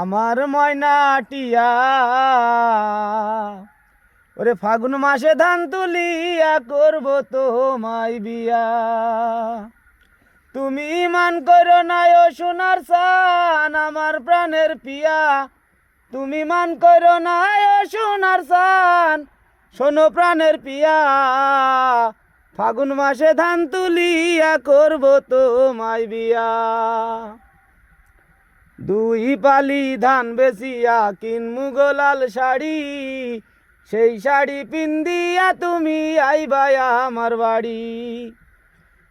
আমার ময়না টিয়া ওরে ফাগুন মাসে ধান তুলিয়া করব তোমায় বিয়া। তুমি মান করো না ও সোনার সান আমার প্রাণের পিয়া। তুমি মান করো না ও সোনার সান শোনো প্রাণের পিয়া। ফাগুন মাসে ধান তুলিয়া করব তোমায় বিয়া। দুই পালি ধান বেচিয়া কিনমু গোলাল শাড়ি, সেই শাড়ি পিন্দিয়া তুমি আইবা আমার বাড়ি।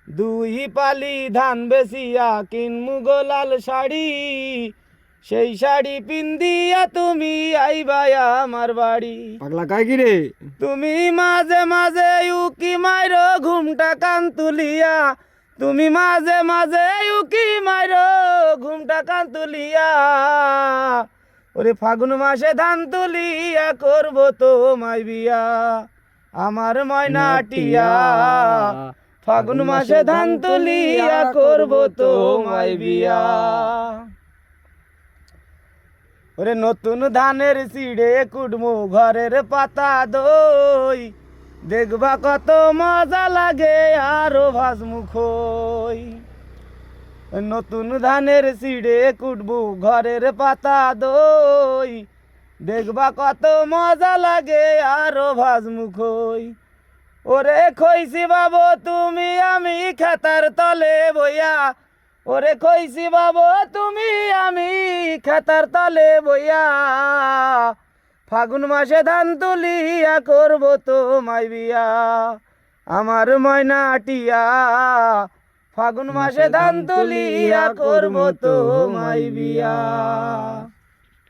দুই পালি ধান বেচিয়া কিনমু গোলাল শাড়ি, সেই শাড়ি পিন্দিয়া তুমি আইবা আমার বাড়ি। পাগলা কাই কি রে? তুমি মাঝে মাঝে উকি মাইরো ঘুমটা কান তুলিয়া, তুমি মাঝে মাঝে উকি মাইরো ঘুমটা কান তুলিয়া। ওরে ফাগুন মাসে ধান তুলিয়া করব তোমায় বিয়া। আমার ময়না টিয়া ফাগুন মাসে ধান তুলিয়া করব তোমায় বিয়া। ওরে নতুন ধানের সিঁড়ে কুটমু ঘরের পাতা দই, দেখবা কত মজা লাগে আরো ভাজমু খই। নতুন ধানের সিঁড়ে কুটবু ঘরের পাতা দই, দেখবা কত মজা লাগে আরো ভাজমু খই। ওরে খইছি বাবু তুমি আমি খেতার তলে বইয়া, ওরে কইছি বাবু তুমি আমি খেতার তলে বইয়া। ফাগুন মাসে ধান তুলিয়া করব তোমায় বিয়া। আমার ময়না টিয়া ফাগুন মাসে ধান তুলিয়া করব তোমায় বিয়া।